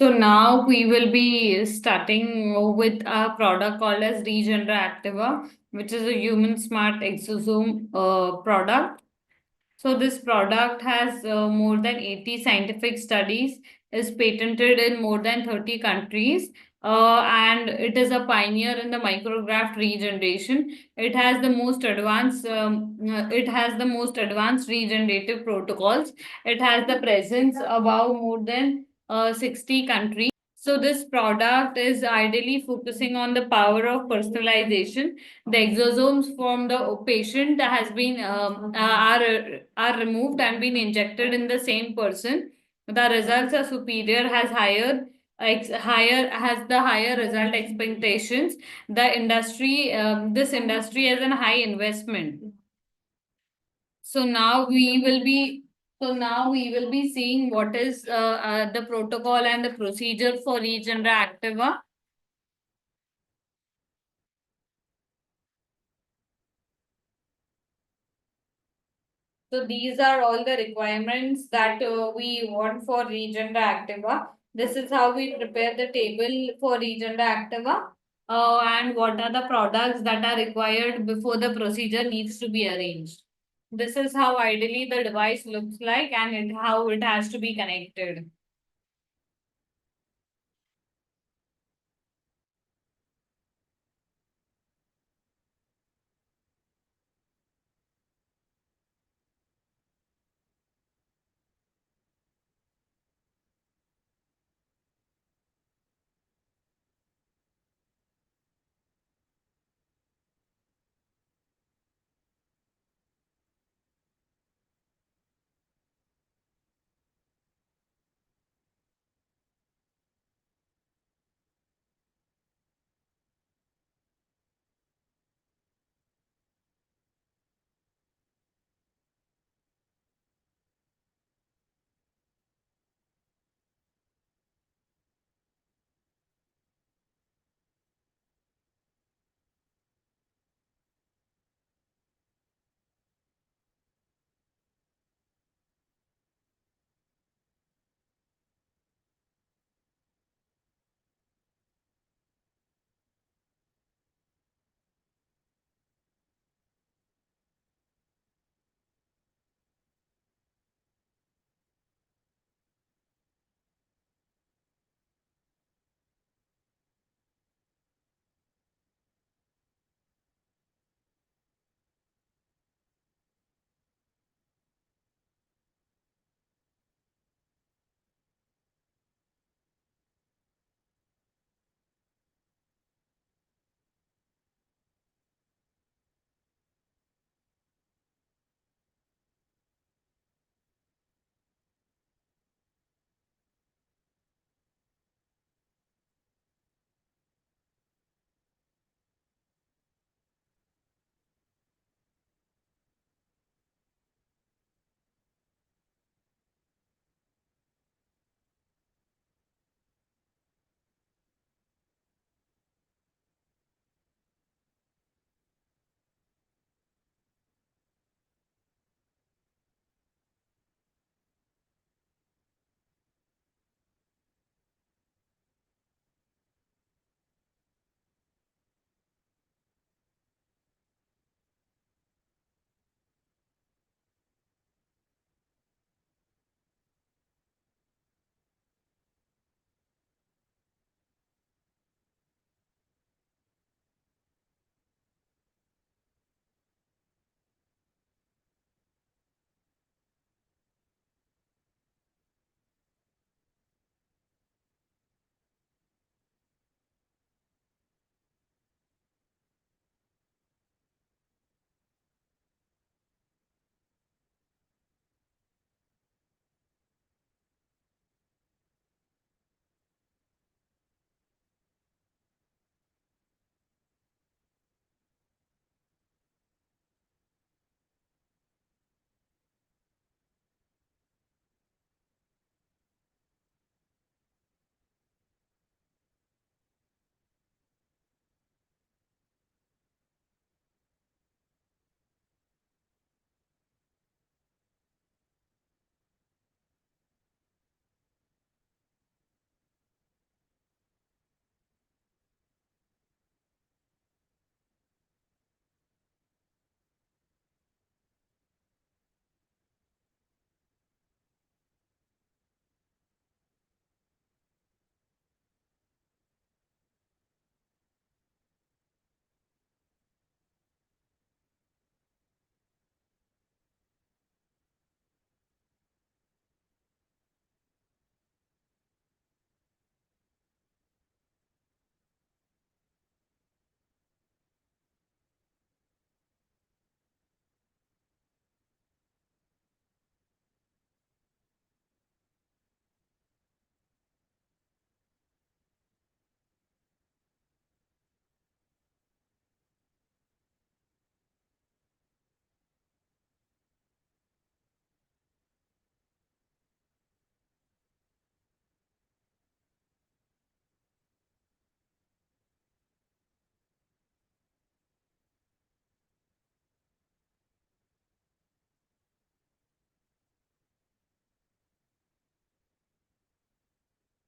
So now we will be starting with a product called as Regenera Activa, which is a human smart exosome product. So this product has more than 80 scientific studies, is patented in more than 30 countries, and it is a pioneer in the micrograft regeneration. It has the most advanced regenerative protocols. It has the presence above more than 60 countries. So this product is ideally focusing on the power of personalization. The exosomes from the patient has been are removed and been injected in the same person. The results are superior, has the higher result expectations. This industry has a high investment. So now we will be so now we will be seeing what is the protocol and the procedure for Regenera Activa. So these are all the requirements that we want for Regenera Activa. This is how we prepare the table for Regenera Activa. And what are the products that are required before the procedure needs to be arranged. This is how ideally the device looks like and how it has to be connected.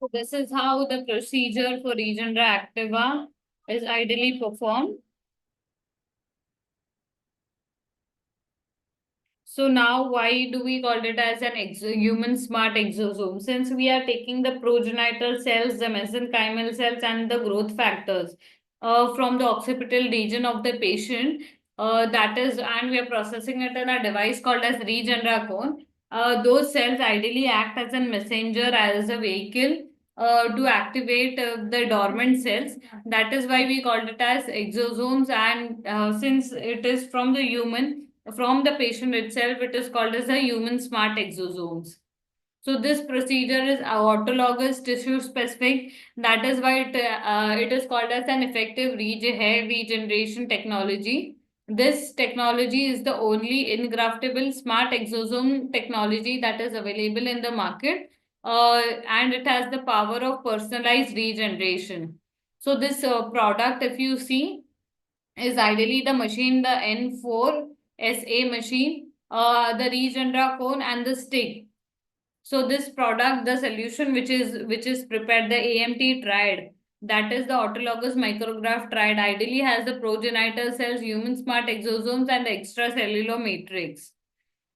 So this is how the procedure for Regenera Activa is ideally performed. So now why do we call it as an human smart exosome? Since we are taking the progenital cells, the mesenchymal cells and the growth factors from the occipital region of the patient, that is, and we are processing it in a device called as Regenera cone. Those cells ideally act as a messenger, as a vehicle to activate the dormant cells. That is why we called it as exosomes. And since it is from the human, from the patient itself, it is called as a human smart exosomes. So this procedure is autologous tissue specific. That is why it is called as an effective hair regeneration technology. This technology is the only ingraftable smart exosome technology that is available in the market, and it has the power of personalized regeneration. So this product, if you see, is ideally the machine, the N4SA machine, the Regenera cone and the stick. So this product, the solution which is prepared, the AMT triad, that is the autologous micrograph triad, ideally has the progenitor cells, human smart exosomes, and the extracellular matrix.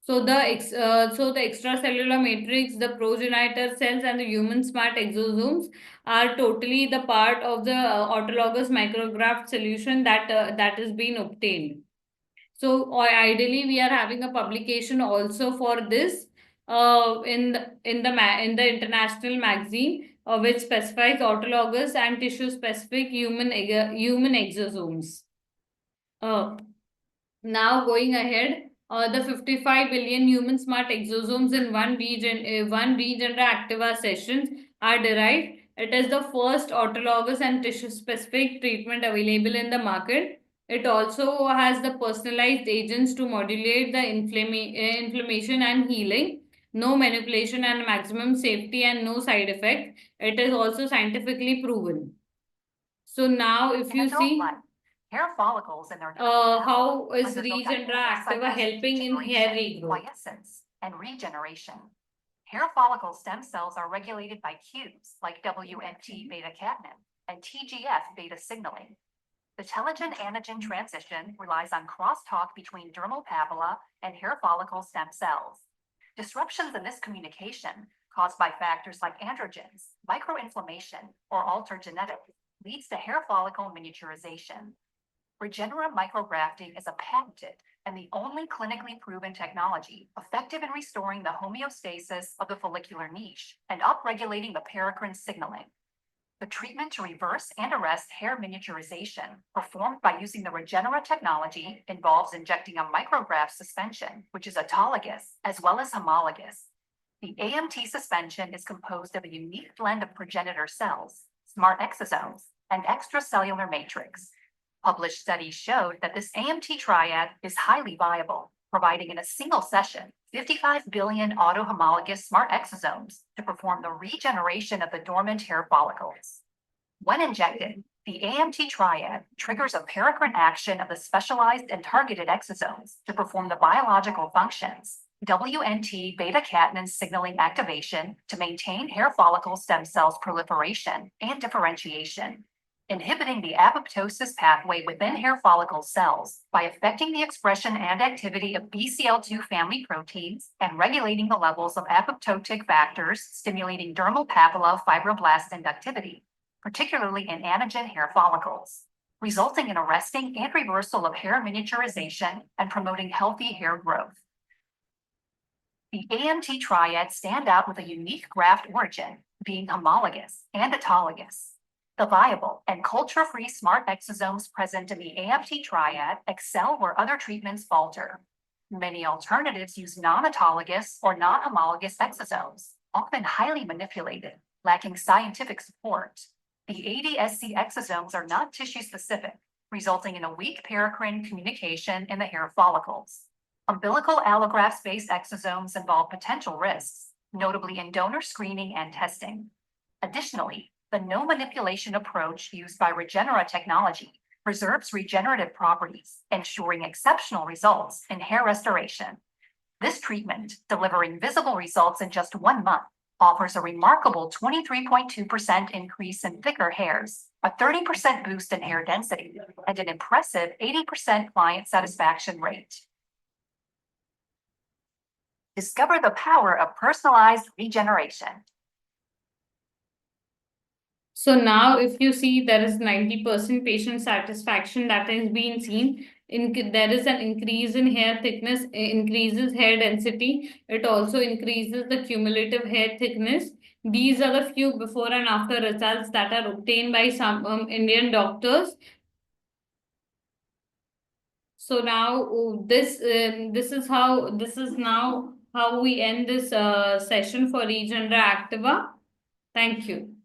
So the extracellular matrix, the progenitor cells, and the human smart exosomes are totally the part of the autologous micrograft solution that is being obtained. So, or ideally, we are having a publication also for this in the international magazine, which specifies autologous and tissue specific human exosomes. Uh, Now going ahead, the 55 billion human smart exosomes in one Regenera Activa sessions are derived. It is the first autologous and tissue-specific treatment available in the market. It also has the personalized agents to modulate the inflammation and healing. No manipulation and maximum safety and no side effect. It is also scientifically proven. So now if you see hair follicles and their how is Regenera Activa helping in hair regrowth? quiescence and regeneration. Hair follicle stem cells are regulated by cues like WNT beta-catenin and TGF beta signaling. The telogen-anagen transition relies on crosstalk between dermal papilla and hair follicle stem cells. Disruptions in this communication, caused by factors like androgens, microinflammation, or altered genetics, leads to hair follicle miniaturization. Regenerative micrografting is a patented and the only clinically proven technology effective in restoring the homeostasis of the follicular niche and upregulating the paracrine signaling. The treatment to reverse and arrest hair miniaturization, performed by using the Regenera technology, involves injecting a micrograft suspension, which is autologous as well as homologous. The AMT suspension is composed of a unique blend of progenitor cells, smart exosomes, and extracellular matrix. Published studies showed that this AMT triad is highly viable, providing in a single session 55 billion autohomologous smart exosomes to perform the regeneration of the dormant hair follicles. When injected, the AMT triad triggers a paracrine action of the specialized and targeted exosomes to perform the biological functions, WNT beta-catenin signaling activation to maintain hair follicle stem cells proliferation and differentiation, inhibiting the apoptosis pathway within hair follicle cells by affecting the expression and activity of BCL2 family proteins and regulating the levels of apoptotic factors stimulating dermal papilla fibroblast inductivity, particularly in anagen hair follicles, resulting in arresting and reversal of hair miniaturization and promoting healthy hair growth. The AMT triads stand out with a unique graft origin, being homologous and autologous. The viable and culture-free smart exosomes present in the AMT triad excel where other treatments falter. Many alternatives use non-autologous or non-homologous exosomes, often highly manipulated, lacking scientific support. The ADSC exosomes are not tissue-specific, resulting in a weak paracrine communication in the hair follicles. Umbilical allografts-based exosomes involve potential risks, notably in donor screening and testing. Additionally, the no manipulation approach used by Regenera technology preserves regenerative properties, ensuring exceptional results in hair restoration. This treatment, delivering visible results in just 1 month, offers a remarkable 23.2% increase in thicker hairs, a 30% boost in hair density, and an impressive 80% client satisfaction rate. Discover the power of personalized regeneration. So now if you see, there is 90% patient satisfaction that is being seen. There is an increase in hair thickness, increases hair density. It also increases the cumulative hair thickness. These are the few before and after results that are obtained by some Indian doctors. So now this is now how we end this session for Regenera Activa. Thank you.